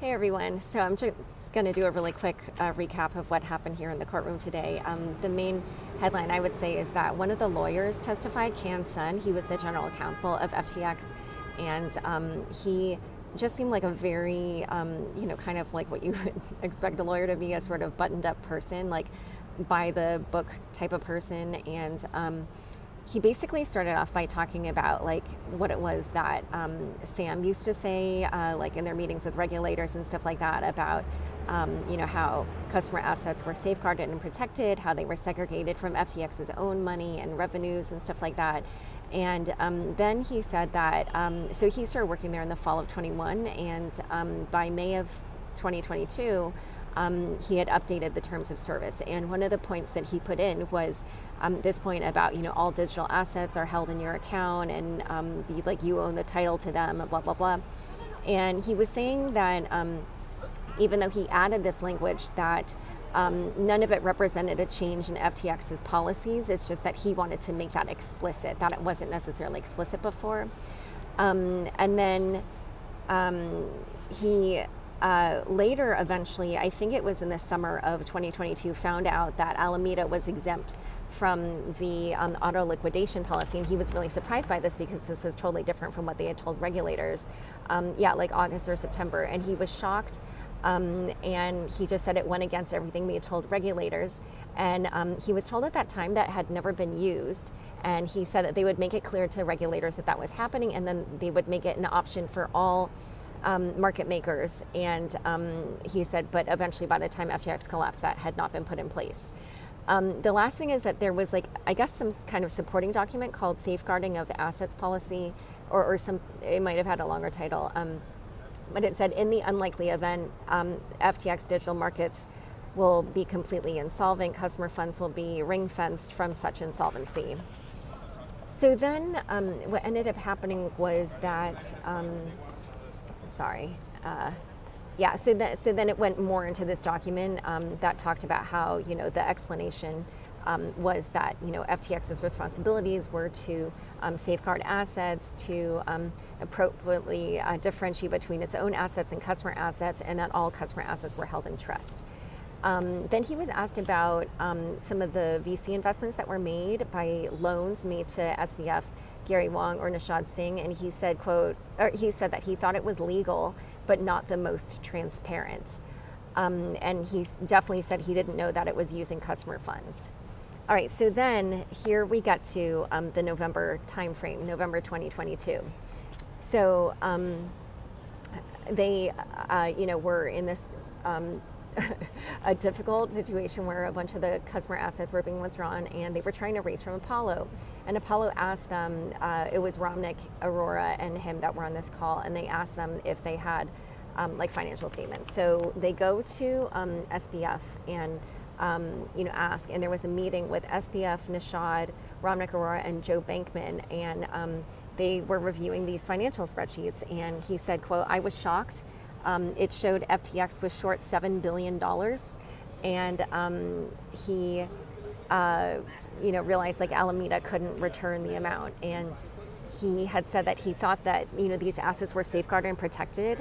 Hey everyone, so I'm just going to do a really quick recap of what happened here in the courtroom today. The main headline I would say is that one of the lawyers testified, Counsel. He was the general counsel of FTX, and he just seemed like a very, kind of like what you would expect a lawyer to be, a sort of buttoned up person, like by the book type of person. And he basically started off by talking about like what it was that Sam used to say, like in their meetings with regulators and stuff like that, about how customer assets were safeguarded and protected, how they were segregated from FTX's own money and revenues and stuff like that. And then he said that, so he started working there in the fall of 21, and by May of 2022, he had updated the terms of service. And one of the points that he put in was this point about, all digital assets are held in your account, and you own the title to them, blah, blah, blah. And he was saying that even though he added this language, that none of it represented a change in FTX's policies. It's just that he wanted to make that explicit, that it wasn't necessarily explicit before. And then he later, eventually, I think it was in the summer of 2022, found out that Alameda was exempt from the auto liquidation policy, and he was really surprised by this because this was totally different from what they had told regulators, like August or September, and he was shocked, and he just said it went against everything we had told regulators, and he was told at that time that had never been used, and he said that they would make it clear to regulators that that was happening, and then they would make it an option for all market makers, and he said, but eventually by the time FTX collapsed, that had not been put in place. The last thing is that there was some kind of supporting document called Safeguarding of Assets Policy, or some, it might have had a longer title, but it said, in the unlikely event FTX digital markets will be completely insolvent, customer funds will be ring-fenced from such insolvency. So then what ended up happening was that so then it went more into this document that talked about how, the explanation was that, FTX's responsibilities were to safeguard assets, to appropriately differentiate between its own assets and customer assets, and that all customer assets were held in trust. Then he was asked about some of the VC investments that were made by loans made to SBF, Gary Wong, or Nishad Singh, and he said, he said that he thought it was legal, but not the most transparent. And he definitely said he didn't know that it was using customer funds. All right, so then here we got to the November timeframe, November 2022. So they, were in this a difficult situation where a bunch of the customer assets were being withdrawn, and they were trying to raise from Apollo. And Apollo asked them, it was Romnick, Aurora, and him that were on this call, and they asked them if they had financial statements. So they go to SBF and ask, and there was a meeting with SBF, Nishad, Romnick, Aurora, and Joe Bankman, and they were reviewing these financial spreadsheets, and he said, quote, "I was shocked. It showed FTX was short $7 billion, and he, realized Alameda couldn't return the amount, and he had said that he thought that these assets were safeguarded and protected,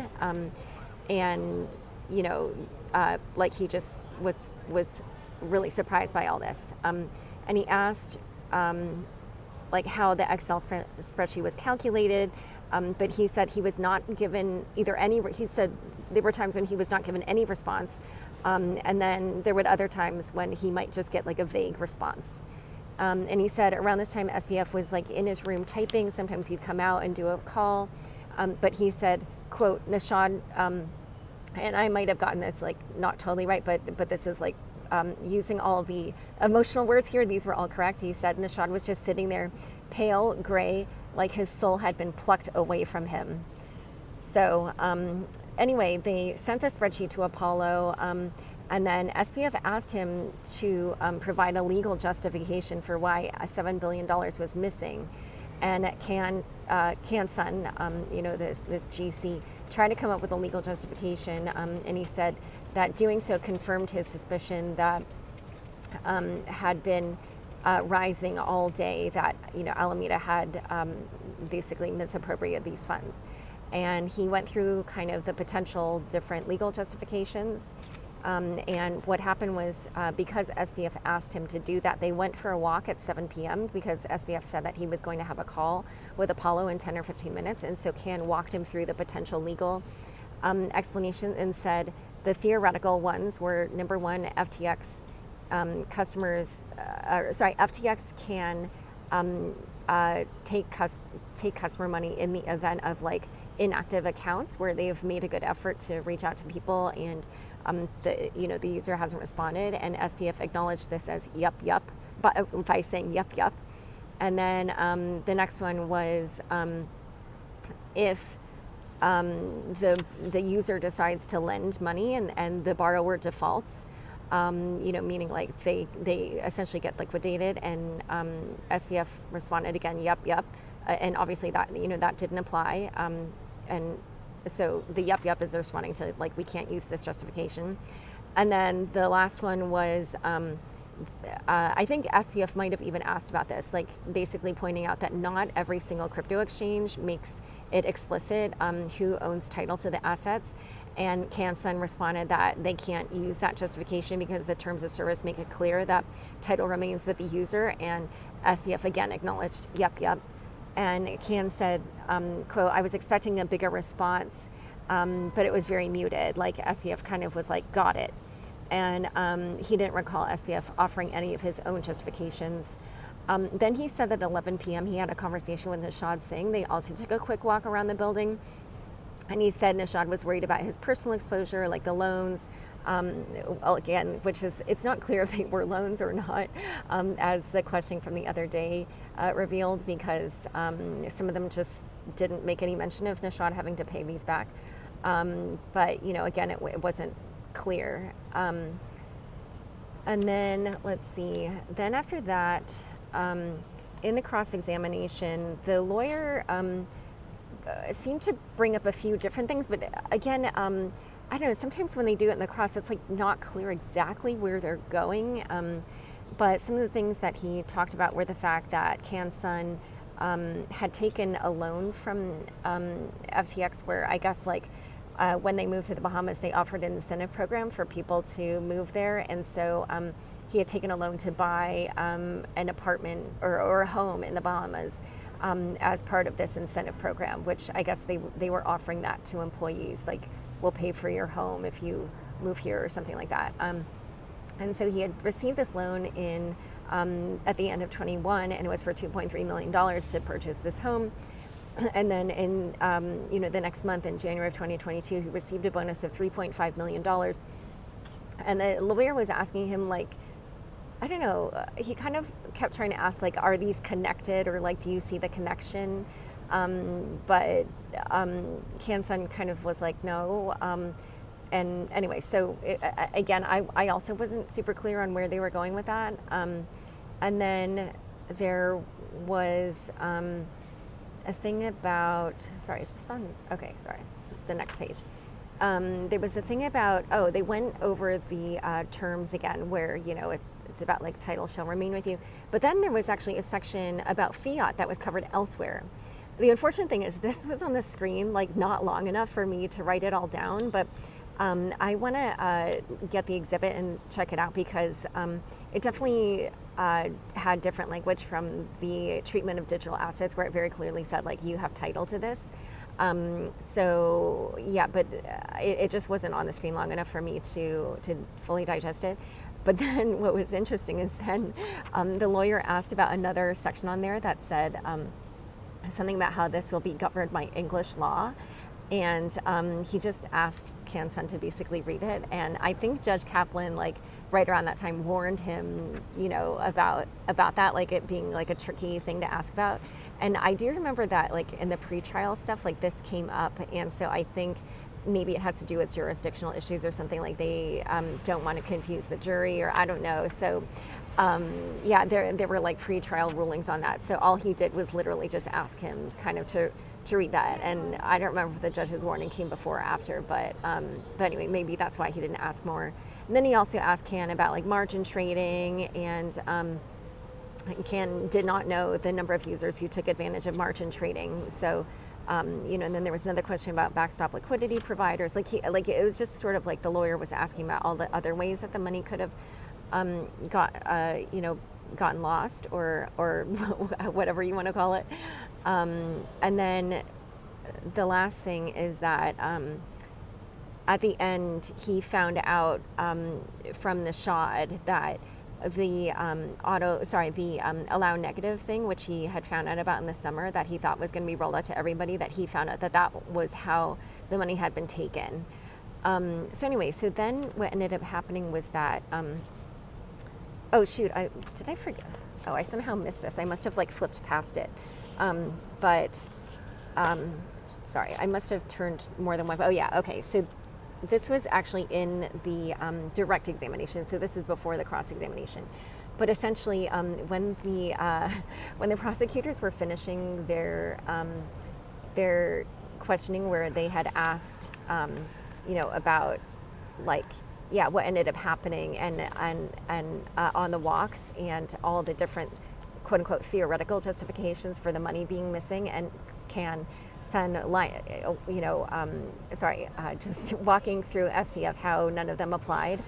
and he just was really surprised by all this, and he asked how the Excel spreadsheet was calculated. But he said he was not given he said there were times when he was not given any response, and then there were other times when he might just get a vague response. And he said around this time SBF was in his room typing. Sometimes he'd come out and do a call, but he said, quote, Nishad, and I might have gotten this not totally right, but this is using all the emotional words here, these were all correct. He said Nishad was just sitting there, pale, gray, like his soul had been plucked away from him. So anyway, they sent the spreadsheet to Apollo, and then SBF asked him to provide a legal justification for why $7 billion was missing. And Counsel, this GC, tried to come up with a legal justification, and he said that doing so confirmed his suspicion that had been rising all day, that Alameda had basically misappropriated these funds. and he went through kind of the potential different legal justifications. And what happened was because SBF asked him to do that, they went for a walk at 7 p.m. because SBF said that he was going to have a call with Apollo in 10 or 15 minutes. And so Can walked him through the potential legal explanation and said the theoretical ones were, number one, FTX FTX can take customer money in the event of like inactive accounts where they've made a good effort to reach out to people and the user hasn't responded, and SBF acknowledged this as yup, by saying yup. And then the next one was if the user decides to lend money and the borrower defaults, meaning like they essentially get liquidated, and SBF responded again, yup, and obviously that that didn't apply, and so the yup is responding to like we can't use this justification. And then the last one was I think SBF might have even asked about this, like basically pointing out that not every single crypto exchange makes it explicit who owns title to the assets. And Counsel responded that they can't use that justification because the terms of service make it clear that title remains with the user. And SBF again acknowledged yup. And Can said, quote, I was expecting a bigger response, but it was very muted. Like SBF kind of was like, got it. And he didn't recall SBF offering any of his own justifications. Then he said that at 11 p.m. he had a conversation with Nishad Singh. They also took a quick walk around the building. And he said Nishad was worried about his personal exposure, like the loans, again, which is, it's not clear if they were loans or not, as the question from the other day revealed, because some of them just didn't make any mention of Nishad having to pay these back. But, again, it wasn't clear. And then, let's see, then after that, in the cross-examination, the lawyer seemed to bring up a few different things, but again, I don't know, sometimes when they do it in the cross, it's like not clear exactly where they're going. But some of the things that he talked about were the fact that Counsel had taken a loan from FTX, where I guess like when they moved to the Bahamas, they offered an incentive program for people to move there. And so he had taken a loan to buy an apartment or a home in the Bahamas as part of this incentive program, which I guess they were offering that to employees, like we'll pay for your home if you move here or something like that. And so he had received this loan in at the end of 21, and it was for $2.3 million to purchase this home. And then in the next month, in January of 2022, he received a bonus of $3.5 million. And the lawyer was asking him, like, I don't know, he kind of kept trying to ask, like, are these connected, or like, do you see the connection? But Counsel kind of was like, no. And anyway, so again, I also wasn't super clear on where they were going with that. And then there was a thing about, sorry, is this on? Okay, sorry, it's the next page. There was a thing about, they went over the terms again, where, it's about like title shall remain with you. But then there was actually a section about fiat that was covered elsewhere. The unfortunate thing is this was on the screen, like not long enough for me to write it all down, but I want to get the exhibit and check it out, because it definitely had different language from the treatment of digital assets, where it very clearly said, like, you have title to this. So yeah, but it just wasn't on the screen long enough for me to fully digest it. But then what was interesting is then the lawyer asked about another section on there that said something about how this will be governed by English law. And he just asked Counsel to basically read it. And I think Judge Kaplan, like right around that time, warned him, about that, like it being like a tricky thing to ask about. And I do remember that, like in the pretrial stuff, like this came up. And so I think maybe it has to do with jurisdictional issues or something, like they don't want to confuse the jury, or I don't know. So yeah, there were like pretrial rulings on that. So all he did was literally just ask him kind of to read that. And I don't remember if the judge's warning came before or after, but anyway, maybe that's why he didn't ask more. And then he also asked Can about like margin trading, and Can did not know the number of users who took advantage of margin trading. So And then there was another question about backstop liquidity providers. It was just sort of like the lawyer was asking about all the other ways that the money could have gotten lost or whatever you want to call it. And then the last thing is that at the end he found out from Nishad that the allow negative thing, which he had found out about in the summer that he thought was going to be rolled out to everybody, that he found out that was how the money had been taken. So then what ended up happening was that oh shoot, did I forget? Oh, I somehow missed this. I must have flipped past it. Sorry, I must have turned more than one. Oh yeah, okay. So this was actually in the direct examination. So this is before the cross-examination. But essentially, when the prosecutors were finishing their questioning, where they had asked, about what ended up happening and on the walks and all the different quote unquote theoretical justifications for the money being missing, and can send just walking through SBF how none of them applied.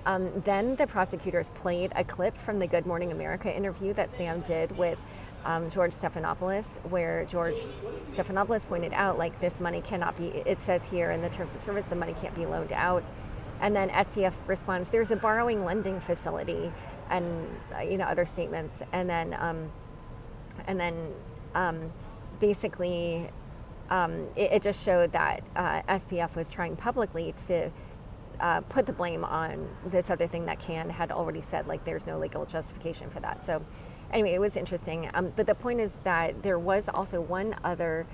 Then the prosecutors played a clip from the Good Morning America interview that Sam did with George Stephanopoulos, where George Stephanopoulos pointed out this money cannot be, it says here in the terms of service, the money can't be loaned out. And then SBF responds, there's a borrowing lending facility, and other statements. And then basically it just showed that SBF was trying publicly to put the blame on this other thing that Can had already said, there's no legal justification for that. So anyway, it was interesting. But the point is that there was also one other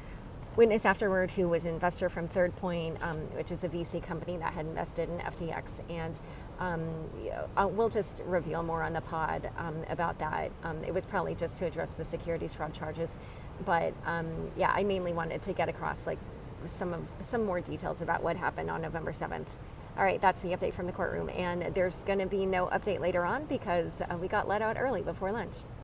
witness afterward who was an investor from Third Point, which is a VC company that had invested in FTX. And we'll just reveal more on the pod about that. It was probably just to address the securities fraud charges. But I mainly wanted to get across some more details about what happened on November 7th. All right, that's the update from the courtroom. And there's going to be no update later on because we got let out early before lunch.